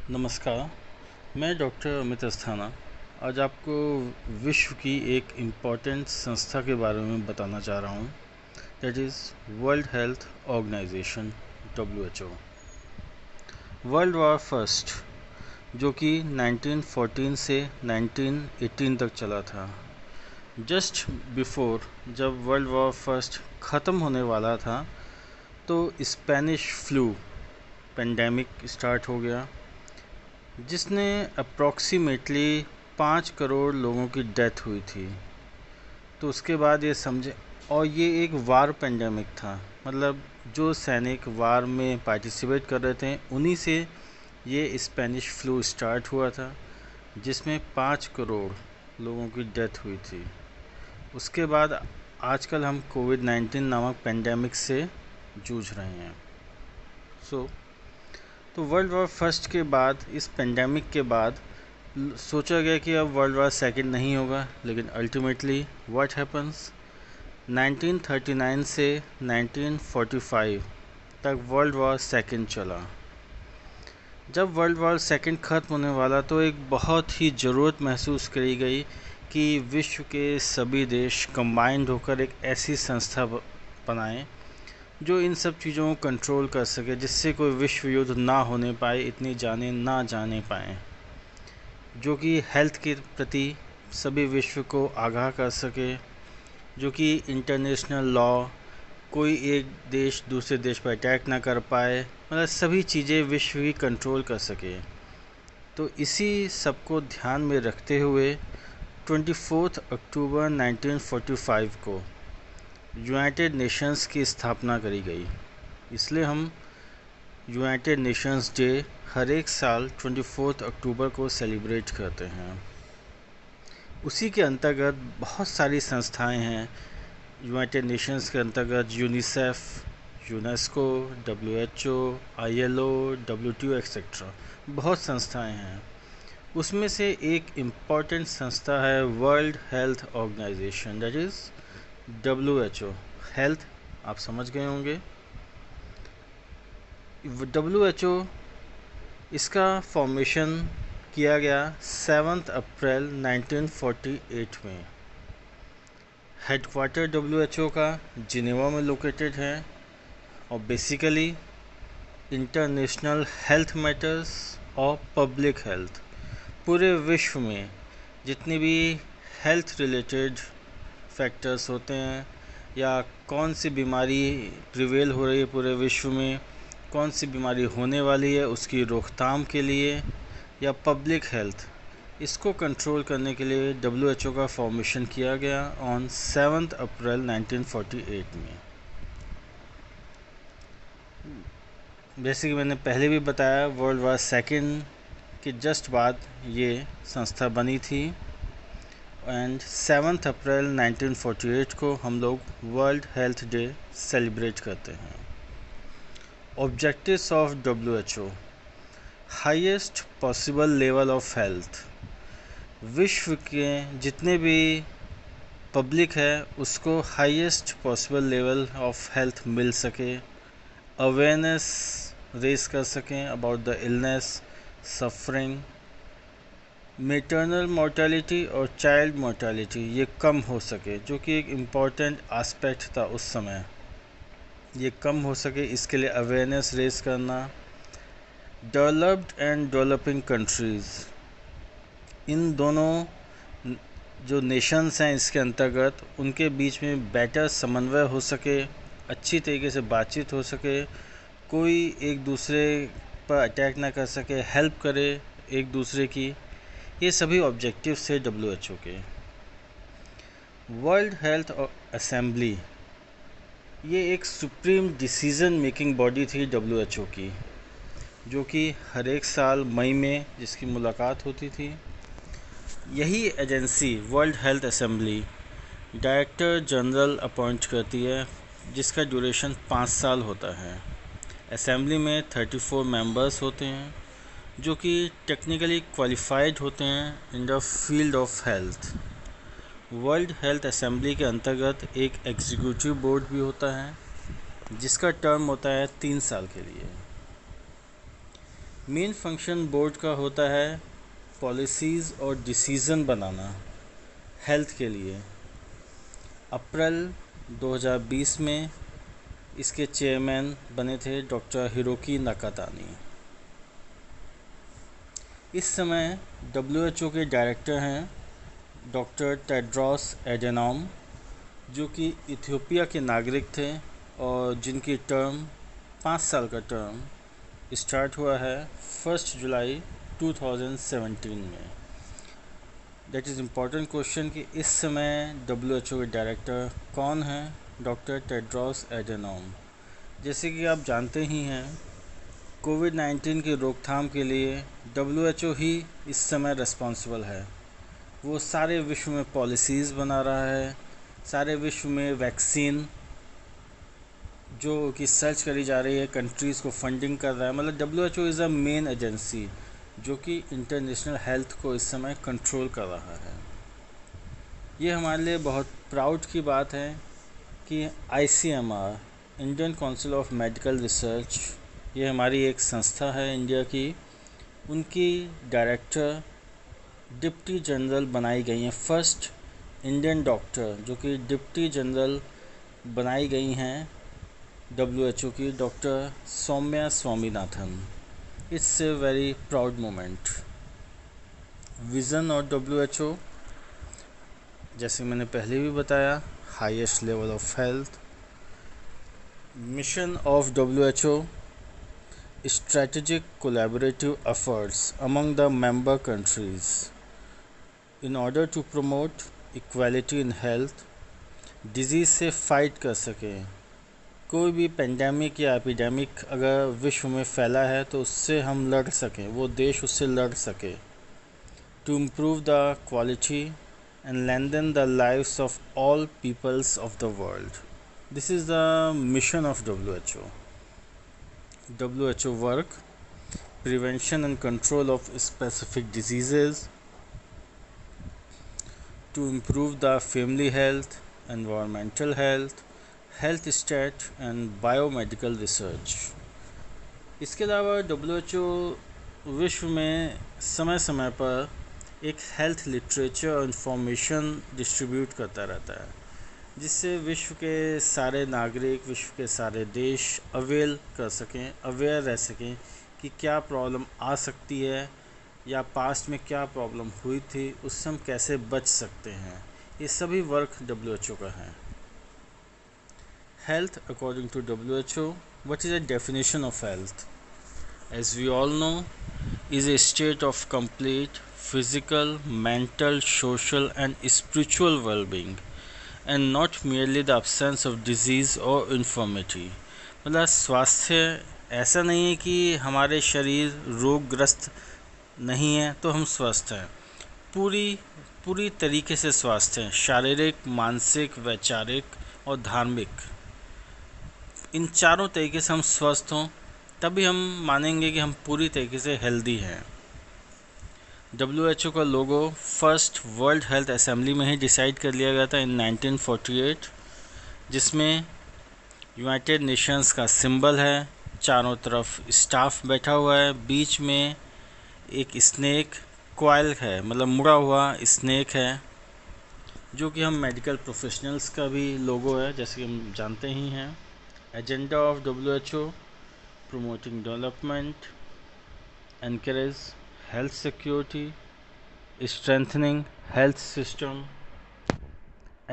नमस्कार। मैं डॉक्टर अमित अस्थाना आज आपको विश्व की एक इम्पॉर्टेंट संस्था के बारे में बताना चाह रहा हूँ, that is World Health Organization WHO। World War first जो कि 1914 से 1918 तक चला था। जस्ट बिफोर जब वर्ल्ड वॉर फर्स्ट ख़त्म होने वाला था तो स्पेनिश फ्लू पेंडेमिक स्टार्ट हो गया, जिसने अप्रॉक्सीमेटली 5 करोड़ लोगों की डेथ हुई थी। तो उसके बाद ये समझे, और ये एक वार पेंडेमिक था, मतलब जो सैनिक वार में पार्टिसिपेट कर रहे थे उन्हीं से ये स्पेनिश फ्लू स्टार्ट हुआ था, जिसमें 5 करोड़ लोगों की डेथ हुई थी। उसके बाद आजकल हम कोविड-19 नामक पेंडेमिक से जूझ रहे हैं। तो वर्ल्ड वॉर फर्स्ट के बाद, इस पेंडेमिक के बाद सोचा गया कि अब वर्ल्ड वॉर सेकंड नहीं होगा, लेकिन अल्टीमेटली व्हाट हैपन्स, 1939 से 1945 तक वर्ल्ड वॉर सेकंड चला। जब वर्ल्ड वॉर सेकंड ख़त्म होने वाला तो एक बहुत ही ज़रूरत महसूस करी गई कि विश्व के सभी देश कंबाइंड होकर एक ऐसी संस्था बनाएं जो इन सब चीज़ों को कंट्रोल कर सके, जिससे कोई विश्व युद्ध ना होने पाए, इतनी जाने ना जाने पाए, जो कि हेल्थ के प्रति सभी विश्व को आगाह कर सके, जो कि इंटरनेशनल लॉ, कोई एक देश दूसरे देश पर अटैक ना कर पाए, मतलब सभी चीज़ें विश्व ही कंट्रोल कर सके। तो इसी सब को ध्यान में रखते हुए 24 अक्टूबर 1945 को यूनाइटेड नेशंस की स्थापना करी गई। इसलिए हम यूनाइटेड नेशंस डे हर एक साल 24 अक्टूबर को सेलिब्रेट करते हैं। उसी के अंतर्गत बहुत सारी संस्थाएं हैं। यूनाइटेड नेशंस के अंतर्गत UNICEF, UNESCO, WHO, ILO, WTO etcetera बहुत संस्थाएं हैं। उसमें से एक इम्पॉर्टेंट संस्था है World Health Organization, that is WHO। Health आप समझ गए होंगे। WHO इसका फॉर्मेशन किया गया 7 अप्रैल 1948 में। हेडक्वार्टर WHO का जिनेवा में लोकेटेड है और बेसिकली इंटरनेशनल हेल्थ मैटर्स और पब्लिक हेल्थ, पूरे विश्व में जितनी भी हेल्थ रिलेटेड फैक्टर्स होते हैं, या कौन सी बीमारी प्रिवेल हो रही है पूरे विश्व में, कौन सी बीमारी होने वाली है, उसकी रोकथाम के लिए, या पब्लिक हेल्थ, इसको कंट्रोल करने के लिए WHO का फॉर्मेशन किया गया ऑन 7 अप्रैल 1948 में। जैसे कि मैंने पहले भी बताया, वर्ल्ड वॉर सेकंड के जस्ट बाद ये संस्था बनी थी, एंड 7 अप्रैल 1948 को हम लोग वर्ल्ड हेल्थ डे सेलिब्रेट करते हैं। Objectives of WHO: highest possible level of health, विश्व के जितने भी पब्लिक है उसको highest possible level of health मिल सके, अवेयरनेस रेज कर सकें about the illness, suffering, maternal mortality और चाइल्ड मोर्टेलिटी ये कम हो सके, जो कि एक इम्पॉर्टेंट एस्पेक्ट था उस समय। ये कम हो सके इसके लिए अवेयरनेस रेज करना। डेवलप्ड एंड डेवलपिंग कंट्रीज़, इन दोनों जो नेशंस हैं इसके अंतर्गत, उनके बीच में बेटर समन्वय हो सके, अच्छी तरीके से बातचीत हो सके, कोई एक दूसरे पर अटैक ना कर सके, हेल्प करे एक दूसरे की, ये सभी ऑब्जेक्टिव्स थे WHO के। वर्ल्ड हेल्थ असेंबली, ये एक सुप्रीम डिसीजन मेकिंग बॉडी थी WHO की, जो कि हर एक साल मई में जिसकी मुलाकात होती थी। यही agency World Health Assembly director general appoint करती है, जिसका ड्यूरेशन 5 साल होता है। असेंबली में 34 मेंबर्स होते हैं, जो कि टेक्निकली क्वालिफाइड होते हैं in the field of health. World Health assembly के अंतर्गत एक एग्जीक्यूटिव बोर्ड भी होता है, जिसका टर्म होता है 3 साल के लिए। मेन फंक्शन बोर्ड का होता है पॉलिसीज़ और डिसीज़न बनाना हेल्थ के लिए। अप्रैल 2020 में इसके चेयरमैन बने थे डॉक्टर हिरोकी नाकातानी। इस समय WHO के डायरेक्टर हैं डॉक्टर टेड्रोस एडेनॉम, जो कि इथियोपिया के नागरिक थे और जिनकी टर्म 5 साल का टर्म स्टार्ट हुआ है 1 जुलाई 2017 में। दैट इज़ इम्पॉर्टेंट क्वेश्चन कि इस समय WHO के डायरेक्टर कौन हैं? Doctor Tedros Adhanom. जैसे कि आप जानते ही हैं, कोविड-19 की रोकथाम के लिए WHO ही इस समय रिस्पॉन्सिबल है। वो सारे विश्व में पॉलिसीज़ बना रहा है, सारे विश्व में वैक्सीन जो कि सर्च करी जा रही है, कंट्रीज़ को फंडिंग कर रहा है। मतलब WHO is a main agency जो कि इंटरनेशनल हेल्थ को इस समय कंट्रोल कर रहा है। ये हमारे लिए बहुत प्राउड की बात है कि ICMR, Indian council of medical research, ये हमारी एक संस्था है इंडिया की, उनकी डायरेक्टर डिप्टी जनरल बनाई गई हैं। फर्स्ट इंडियन डॉक्टर जो कि डिप्टी जनरल बनाई गई हैं WHO की, doctor Saumya Swaminathan. It's a very proud moment. Vision और WHO, जैसे मैंने पहले भी बताया, highest level of health. Mission of WHO, strategic collaborative efforts among the member countries in order to promote equality in health, disease से fight कर सकें। कोई भी पेंडेमिक या एपिडेमिक अगर विश्व में फैला है तो उससे हम लड़ सकें, वो देश उससे लड़ सके। To improve the quality and lengthen the lives of all peoples of the world. This is the mission of WHO. WHO work, prevention and control of specific diseases, to improve the family health, environmental health, health stat and biomedical research. इसके अलावा WHO विश्व में समय समय पर एक health literature और information distribute करता रहता है, जिससे विश्व के सारे नागरिक, विश्व के सारे देश अवेयर रह सकें कि क्या प्रॉब्लम आ सकती है या पास्ट में क्या प्रॉब्लम हुई थी, उससे हम कैसे बच सकते हैं। ये सभी वर्क WHO का है। Health according to WHO, what is the definition of health? As we all know, is a state of complete physical, mental, social and spiritual wellbeing and not merely the absence of disease or infirmity। मतलब स्वास्थ्य ऐसा नहीं है कि हमारे शरीर रोगग्रस्त नहीं है तो हम स्वस्थ हैं। पूरी तरीके से स्वस्थ हैं, शारीरिक, मानसिक, वैचारिक और धार्मिक, इन चारों तरीके से हम स्वस्थ हों तभी हम मानेंगे कि हम पूरी तरीके से हेल्दी हैं। WHO का लोगो फर्स्ट वर्ल्ड हेल्थ असेंबली में ही डिसाइड कर लिया गया था इन 1948, जिसमें यूनाइटेड नेशंस का सिंबल है, चारों तरफ स्टाफ बैठा हुआ है, बीच में एक स्नेक कॉइल है, मतलब मुड़ा हुआ स्नेक है, जो कि हम मेडिकल प्रोफेशनल्स का भी लोगो है, जैसे कि हम जानते ही हैं। Agenda of WHO, promoting development, encourage health security, strengthening health system,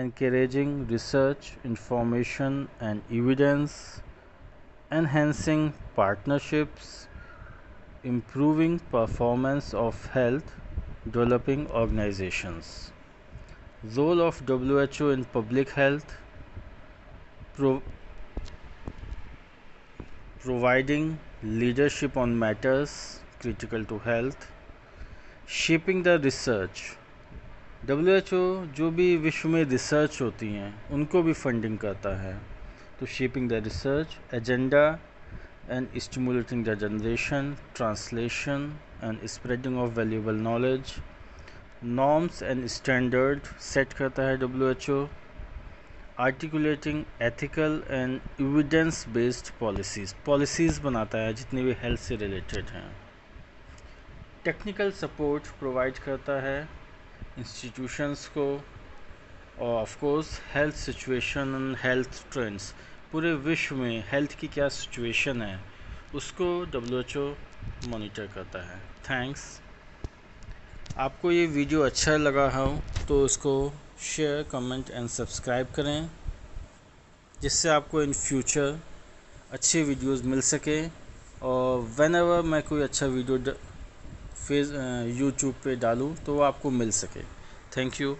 encouraging research, information and evidence, enhancing partnerships, improving performance of health developing organizations. Role of WHO in public health, providing leadership on matters critical to health, shaping the research। WHO जो भी विश्व में research होती हैं उनको भी funding करता है, तो shaping the research, agenda and stimulating the generation, translation and spreading of valuable knowledge, norms and standard set करता है WHO, articulating ethical and evidence based policies बनाता है जितनी भी हेल्थ से रिलेटेड हैं। टेक्निकल सपोर्ट प्रोवाइड करता है इंस्टीट्यूशंस को, और of course health situation and health trends, पूरे विश्व में हेल्थ की क्या सिचुएशन है उसको WHO मॉनिटर करता है। थैंक्स। आपको ये वीडियो अच्छा लगा हो तो इसको शेयर, कमेंट एंड सब्सक्राइब करें, जिससे आपको इन फ्यूचर अच्छे वीडियोस मिल सके, और व्हेन एवर मैं कोई अच्छा वीडियो यूट्यूब पे डालूँ तो वो आपको मिल सके। Thank you.